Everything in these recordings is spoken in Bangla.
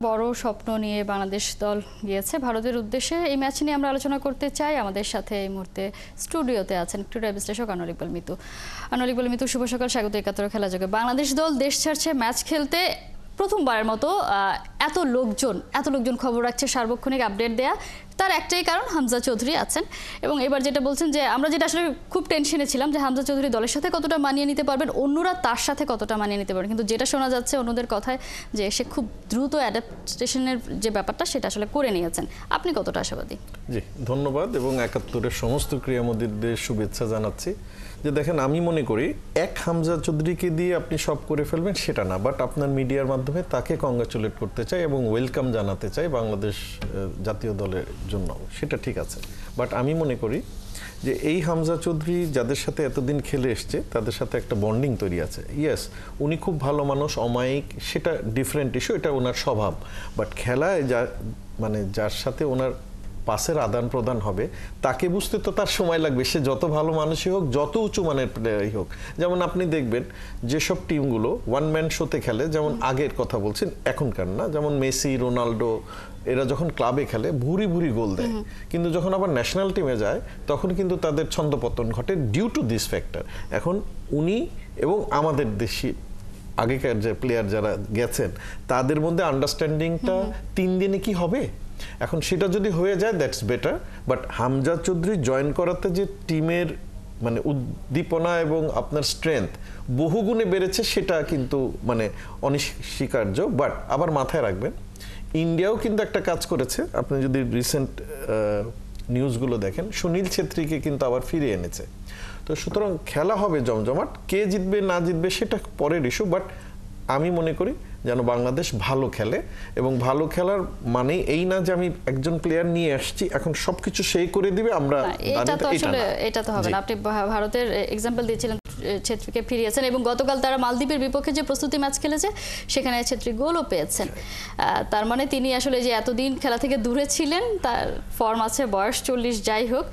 বড় স্বপ্ন নিয়ে বাংলাদেশ দল গিয়েছে ভারতের উদ্দেশ্যে। এই ম্যাচ নিয়ে আমরা আলোচনা করতে চাই। আমাদের সাথে এই মুহূর্তে স্টুডিওতে আছেন ক্রীড়া বিশ্লেষক আনোয়ার ইকবাল মিতু। আনোয়ার ইকবাল মিতু, শুভ সকাল, স্বাগত একাত্তর খেলা যোগে। বাংলাদেশ দল দেশ ছাড়ছে ম্যাচ খেলতে। প্রথমবারের মতো এত লোকজন খবর রাখছে, সার্বক্ষণিক আপডেট দেয়া। তার একটাই কারণ, হামজা চৌধুরী আছেন। এবং এবার যেটা বলছেন যে আমরা যেটা আসলে খুব টেনশনে ছিলাম যে হামজা চৌধুরী দলের সাথে কতটা মানিয়ে নিতে পারবেন, অন্যরা তার সাথে কতটা মানিয়ে নিতে পারবেন। কিন্তু যেটা শোনা যাচ্ছে অন্যদের কথায় যে সে খুব দ্রুত অ্যাডাপ্টেশনের যে ব্যাপারটা সেটা আসলে করে নিয়েছেন। আপনি কতটা আশাবাদী? জি, ধন্যবাদ এবং একাত্তরের সমস্ত ক্রীড়ামোদীদের শুভেচ্ছা জানাচ্ছি। যে দেখেন, আমি মনে করি এক হামজা চৌধুরীকে দিয়ে আপনি সব করে ফেলবেন সেটা না, বাট আপনার মিডিয়ার মাধ্যমে তাকে কংগ্রাচুলেট করতে চাই এবং ওয়েলকাম জানাতে চাই বাংলাদেশ জাতীয় দলের জন্য, সেটা ঠিক আছে। বাট আমি মনে করি যে এই হামজা চৌধুরী যাদের সাথে এতদিন খেলে এসছে তাদের সাথে একটা বন্ডিং তৈরি আছে। ইয়েস, উনি খুব ভালো মানুষ, অমায়িক, সেটা ডিফারেন্ট ইস্যু, এটা ওনার স্বভাব। বাট খেলায় যার সাথে ওনার পাসের আদান প্রদান হবে তাকে বুঝতে তো তার সময় লাগবে। সে যত ভালো মানুষই হোক, যত উঁচু মানের প্লেয়ারই হোক। যেমন আপনি দেখবেন যেসব টিমগুলো ওয়ান ম্যান শোতে খেলে, যেমন আগের কথা বলছেন, এখনকার না, যেমন মেসি, রোনাল্ডো, এরা যখন ক্লাবে খেলে ভুরি ভুরি গোল দেয়, কিন্তু যখন আবার ন্যাশনাল টিমে যায় তখন কিন্তু তাদের ছন্দপতন ঘটে ডিউ টু দিস ফ্যাক্টর। এখন উনি এবং আমাদের দেশি আগেকার যে প্লেয়ার যারা গেছেন তাদের মধ্যে আন্ডারস্ট্যান্ডিংটা 3 দিনে কি হবে? এখন সেটা যদি হয়ে যায় that's better. But Hamza Chowdhury join করাতে যে টিমের উদ্দীপনা এবং আপনার স্ট্রেংথ বহুগুণে বেড়েছে, সেটা কিন্তু অনস্বীকার্য। বাট আবার মাথায় রাখবেন, ইন্ডিয়াও কিন্তু একটা কাজ করেছে। আপনি যদি রিসেন্ট নিউজগুলো দেখেন, সুনীল ছেত্রীকে কিন্তু আবার ফিরিয়ে এনেছে। তো সুতরাং খেলা হবে জমজমাট। কে জিতবে না জিতবে সেটা পরের ইস্যু। বাট আমি মনে করি যেন বাংলাদেশ ভালো খেলে, এবং ভালো খেলার মানে এই না যে আমি একজন প্লেয়ার নিয়ে আসছি এখন সবকিছু সেই করে দিবে, আমরা এটা তো হবে না। আপনি ভারতের এক্সাম্পল দিয়েছিলেন, ছেত্রীকে ফিরিয়েছেন এবং গতকাল তারা মালদ্বীপের বিপক্ষে যে প্রস্তুতি ম্যাচ খেলেছে সেখানে ছেত্রী গোলও পেয়েছেন। তার মানে তিনি আসলে যে এতদিন খেলা থেকে দূরে ছিলেন, তার ফর্ম আছে, বয়স 40 যাই হোক,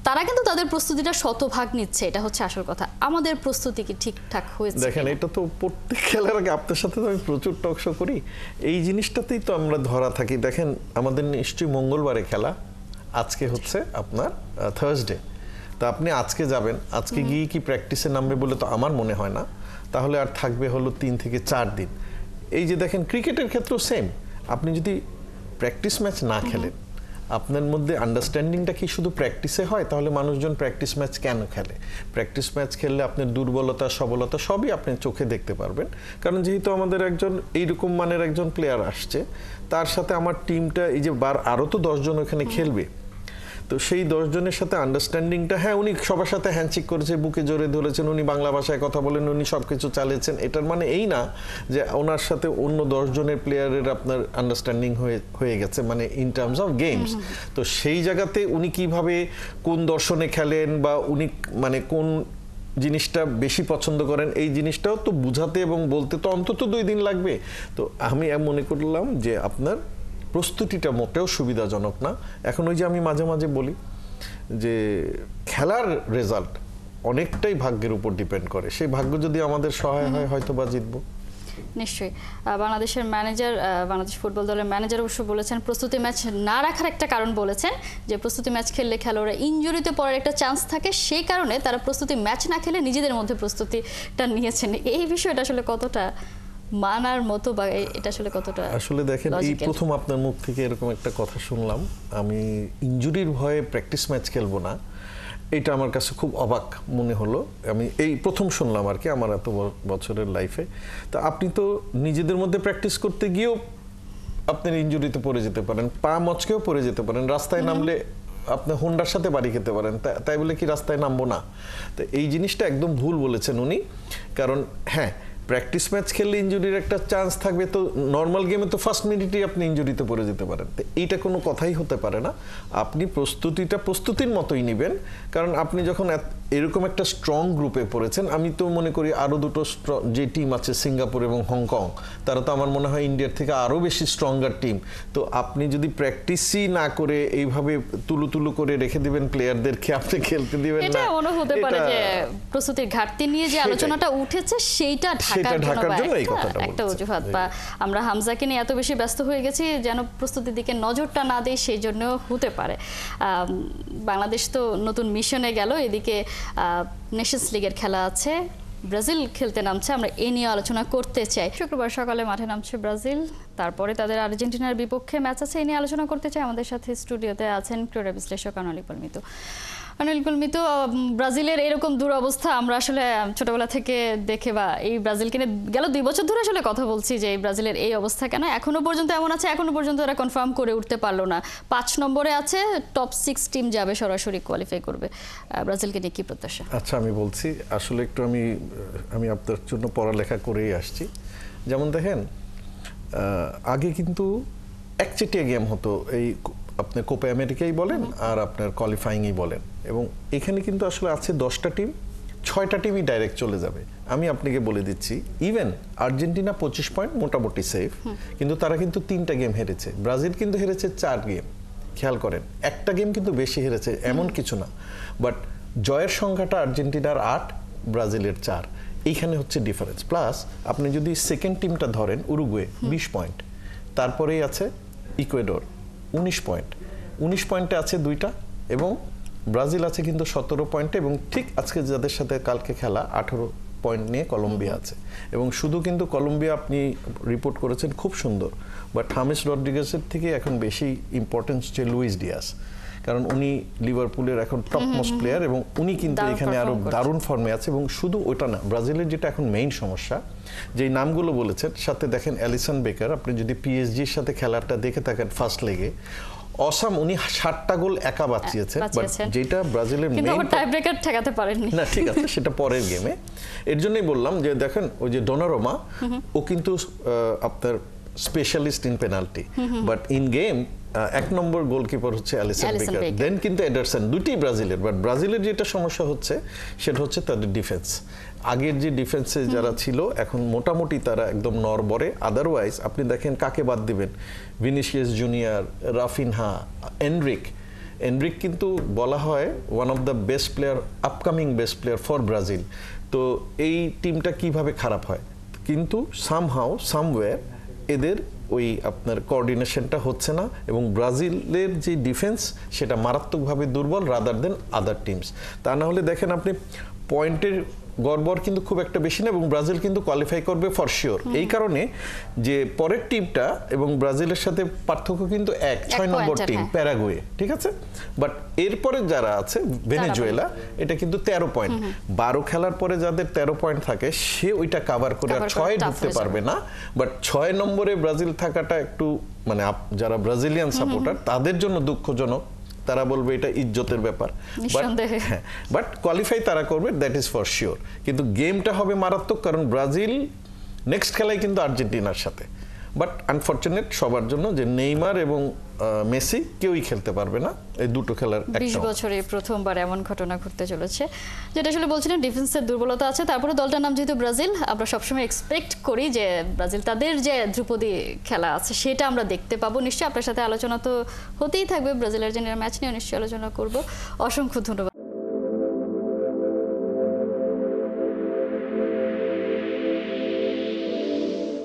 তারা কিন্তু তাদের প্রস্তুতিটা শতভাগ নিচ্ছে, এটা হচ্ছে আসল কথা। আমাদের প্রস্তুতি কি ঠিকঠাক হয়েছে? দেখেন, এটা তো প্রত্যেক খেলার আগে আপনার সাথে তো আমি প্রচুর টকশো করি, এই জিনিসটাতেই তো আমরা ধরা থাকি। দেখেন, আমাদের নিশ্চয়ই মঙ্গলবারে খেলা, আজকে হচ্ছে আপনার থার্সডে। তা আপনি আজকে যাবেন, আজকে গিয়ে কি প্র্যাকটিসে নামবে বলে তো আমার মনে হয় না। তাহলে আর থাকবে হলো 3 থেকে 4 দিন। এই যে দেখেন, ক্রিকেটের ক্ষেত্রেও সেম। আপনি যদি প্র্যাকটিস ম্যাচ না খেলেন, আপনার মধ্যে আন্ডারস্ট্যান্ডিংটা কি শুধু প্র্যাকটিসে হয়? তাহলে মানুষজন প্র্যাকটিস ম্যাচ কেন খেলে? প্র্যাকটিস ম্যাচ খেললে আপনার দুর্বলতা, সবলতা সবই আপনি চোখে দেখতে পারবেন। কারণ যেহেতু আমাদের একজন এইরকম মানের একজন প্লেয়ার আসছে, তার সাথে আমার টিমটা এই যে আরও তো 10 জন ওখানে খেলবে, তো সেই 10 জনের সাথে আন্ডারস্ট্যান্ডিংটা, হ্যাঁ উনি সবার সাথে হ্যান্ডশেক করেছে, বুকে জোরে ধরেছেন, উনি বাংলা ভাষায় কথা বলেন, উনি সব কিছু চালিয়েছেন, এটার মানে এই না যে ওনার সাথে অন্য 10 জনের প্লেয়ারের আপনার আন্ডারস্ট্যান্ডিং হয়ে গেছে, ইন টার্মস অফ গেমস। তো সেই জায়গাতে উনি কিভাবে কোন দর্শনে খেলেন বা উনি কোন জিনিসটা বেশি পছন্দ করেন, এই জিনিসটাও তো বুঝাতে এবং বলতে তো অন্তত 2 দিন লাগবে। তো আমি মনে করলাম যে আপনার প্রস্তুতিটা মোটেও সুবিধাজনক না। এখন ওই যে আমি মাঝে মাঝে বলি যে খেলার রেজাল্ট অনেকটাই ভাগ্যের উপর ডিপেন্ড করে। সেই ভাগ্য যদি আমাদের সহায় হয় হয়তো বা জিতবো। নিশ্চয়ই। বাংলাদেশের ম্যানেজার, বাংলাদেশ ফুটবল দলের ম্যানেজার অবশ্য বলেছেন, প্রস্তুতি ম্যাচ না রাখার একটা কারণ বলেছেন যে প্রস্তুতি ম্যাচ খেললে খেলোয়াড়রা ইনজুরিতে পড়ার একটা চান্স থাকে, সেই কারণে তারা প্রস্তুতি ম্যাচ না খেলে নিজেদের মধ্যে প্রস্তুতিটা নিয়েছেন। এই বিষয়টা আসলে কতটা মানার মতো বা এটা আসলে কতটা? আসলে দেখেন, এই প্রথম আপনার মুখ থেকে এরকম একটা কথা শুনলাম, আমি ইনজুরির ভয়ে প্র্যাকটিস ম্যাচ খেলবো না, এটা আমার কাছে খুব অবাক মনে হলো। আমি এই প্রথম শুনলাম আর কি আমার এত বছরের লাইফে। তা আপনি তো নিজেদের মধ্যে প্র্যাকটিস করতে গিয়েও আপনার ইনজুরিতে পড়ে যেতে পারেন, পা মচকেও পড়ে যেতে পারেন, রাস্তায় নামলে আপনি হোন্ডার সাথে বাড়ি খেতে পারেন, তাই বলে কি রাস্তায় নামবো না? তো এই জিনিসটা একদম ভুল বলেছেন উনি। কারণ হ্যাঁ, প্র্যাকটিস ম্যাচ খেললে ইনজুরির একটা চান্স থাকবে, তো নর্মাল গেমে তো ফার্স্ট মিনিটেই আপনি ইনজুরিতে পড়ে যেতে পারেন। তো এইটা কোনো কথাই হতে পারে না। আপনি প্রস্তুতিটা প্রস্তুতির মতোই নেবেন, কারণ আপনি যখন এরকম একটা স্ট্রং গ্রুপে পড়েছেন। আমি তো মনে করি আরো দুটো যে টিম আছে সিঙ্গাপুর এবং হংকং, তারা তো আমার মনে হয় ইন্ডিয়ার থেকে আরো বেশি স্ট্রঙ্গার টিম। তো আপনি যদি প্র্যাকটিসই না করে এইভাবে তুলু করে রেখে দিবেন প্লেয়ারদেরকে, আপনি খেলতে দিবেন না, এটা মনে হতে পারে যে প্রস্তুতির ঘাটতি নিয়ে যে আলোচনাটা উঠেছে সেইটা ঢাকার জন্য একটা অজুহাত, বা আমরা হামজাকে নিয়ে এত বেশি ব্যস্ত হয়ে গেছি যেন প্রস্তুতির দিকে নজরটা না দেই, সেই জন্য হতে পারে। বাংলাদেশ তো নতুন মিশনে গেল, এদিকে নেশনস লিগের খেলা আছে, ব্রাজিল খেলতে নামছে, আমরা এ নিয়ে আলোচনা করতে চাই। শুক্রবার সকালে মাঠে নামছে ব্রাজিল, তারপরে তাদের আর্জেন্টিনার বিপক্ষে ম্যাচ আছে, এ নিয়ে আলোচনা করতে চাই। আমাদের সাথে স্টুডিওতে আছেন ক্রীড়া বিশ্লেষক আনোয়ার মিতু। আনোয়ার মিতু, ব্রাজিলের এরকম দুরবস্থা আমরা আসলে ছোটবেলা থেকে দেখে, বা এই ব্রাজিলকে নিয়ে গেল 2 বছর ধরে আসলে কথা বলছি যে এই ব্রাজিলের এই অবস্থা কেন, এখনো পর্যন্ত এমন আছে, এখনো পর্যন্ত এরা কনফার্ম করে উঠতে পারলো না। 5 নম্বরে আছে, টপ 6 টিম যাবে, সরাসরি কোয়ালিফাই করবে। ব্রাজিলকে নিয়ে কি প্রত্যাশা? আচ্ছা, আমি বলছি আসলে একটু আমি আপনার জন্য পড়ালেখা করেই আসছি। যেমন দেখেন, আগে কিন্তু একচেটিয়া গেম হতো, এই আপনার কোপা আমেরিকাই বলেন আর আপনার কোয়ালিফাইংই বলেন, এবং এখানে কিন্তু আসলে আছে 10টা টিম, 6টা টিমই ডাইরেক্ট চলে যাবে। আমি আপনাকে বলে দিচ্ছি, ইভেন আর্জেন্টিনা 25 পয়েন্ট মোটামুটি সেফ, কিন্তু তারা কিন্তু 3টা গেম হেরেছে। ব্রাজিল কিন্তু হেরেছে 4 গেম, খেয়াল করেন, একটা গেম কিন্তু বেশি হেরেছে এমন কিছু না, বাট জয়ের সংখ্যাটা আর্জেন্টিনার 8, ব্রাজিলের 4, এইখানে হচ্ছে ডিফারেন্স। প্লাস আপনি যদি সেকেন্ড টিমটা ধরেন, উরুগুয়ে 20 পয়েন্ট, তারপরেই আছে ইকুয়েডর 19 পয়েন্ট, 19 পয়েন্টে আছে 2টা, এবং ব্রাজিল আছে কিন্তু 17 পয়েন্টে, এবং ঠিক আজকে যাদের সাথে কালকে খেলা 18 পয়েন্ট নিয়ে কলম্বিয়া আছে। এবং শুধু কিন্তু কলম্বিয়া আপনি রিপোর্ট করেছেন খুব সুন্দর, বাট হামেস রড্রিগেজের থেকে এখন বেশি ইম্পর্টেন্স যে লুইস ডিয়াস, কারণ উনি লিভারপুলের এখন টপ মোস্ট প্লেয়ার, এবং উনি কিন্তু এখানে আরো দারুণ ফর্মে আছে। এবং শুধু ওটা না, ব্রাজিলের যেটা এখন মেইন সমস্যা, যেই নামগুলো বলেছেন, সাথে দেখেন অ্যালিসন বেকার, আপনি যদি পিএসজির সাথে খেলাটা দেখে থাকেন ফার্স্ট লেগে, অসাম, উনি 60টা গোল একা বাঁচিয়েছেন, বাট যেটা ব্রাজিলের মেইন টাই ব্রেকার ঠেকাতে পারেননি না, ঠিক আছে, সেটা পরের গেমে। এর জন্যই বললাম যে দেখেন, ওই যে ডোনারোমা, ও কিন্তু আপনার specialist in penalty, but in game 1 number goalkeeper হচ্ছে অ্যালিসন বেকার, দেন কিন্তু এডারসন, দুটি ব্রাজিলের। বাট ব্রাজিলের যেটা সমস্যা হচ্ছে সেটা হচ্ছে তাদের ডিফেন্স। আগের যে ডিফেন্সে যারা ছিল এখন মোটামুটি তারা একদম নড়বড়ে। আদারওয়াইজ আপনি দেখেন কাকে বাদ দিবেন, ভিনিসিয়াস জুনিয়র, রাফিনহা, এনরিক কিন্তু বলা হয় one of the best player, upcoming best player for Brazil. তো এই টিমটা কিভাবে খারাপ হয়, কিন্তু সামহাউ সামওয়্যার এদের ওই আপনার কোঅর্ডিনেশনটা হচ্ছে না, এবং ব্রাজিলের যে ডিফেন্স সেটা মারাত্মকভাবে দুর্বল রাদার দেন আদার টিমস। তা না হলে দেখেন আপনি পয়েন্টের গড়বড় কিন্তু খুব একটা বেশি না, এবং ব্রাজিল কিন্তু কোয়ালিফাই করবে ফর শিওর। এই কারণে যে পরের টিমটা এবং ব্রাজিলের সাথে পার্থক্য কিন্তু 6 নম্বর টিম প্যারাগুয়ে, ঠিক আছে, বাট এরপরে যারা আছে ভেনেজুয়েলা, এটা কিন্তু 13 পয়েন্ট। 12 খেলার পরে যাদের 13 পয়েন্ট থাকে সে ওইটা কাভার করে আর 6 ঢুকতে পারবে না। বাট 6 নম্বরে ব্রাজিল থাকাটা একটু মানে যারা ব্রাজিলিয়ান সাপোর্টার তাদের জন্য দুঃখজনক, তারা বলবে এটা ইজ্জতের ব্যাপার, বাট কোয়ালিফাই তারা করবে, দ্যাট ইজ ফর শিওর। কিন্তু গেমটা হবে মারাত্মক, কারণ ব্রাজিল নেক্সট খেলায় কিন্তু আর্জেন্টিনার সাথে। বাট আনফরচুনেট সবার জন্য যে নেইমার এবং মেসি কেউই খেলতে পারবে না এই দুটো খেলার। 20 বছরে প্রথমবার এমন ঘটনা ঘটতে চলেছে, যেটা আসলে বলছিলেন ডিফেন্সের দুর্বলতা আছে। তারপরে দলটার নাম যেহেতু ব্রাজিল, আমরা সবসময় এক্সপেক্ট করি যে ব্রাজিল তাদের যে ধ্রুপদী খেলা আছে সেটা আমরা দেখতে পাবো। নিশ্চয়ই আপনার সাথে আলোচনা তো হতেই থাকবে, ব্রাজিল আর্জেন্টিনার ম্যাচ নিয়ে নিশ্চয়ই আলোচনা করব। অসংখ্য ধন্যবাদ।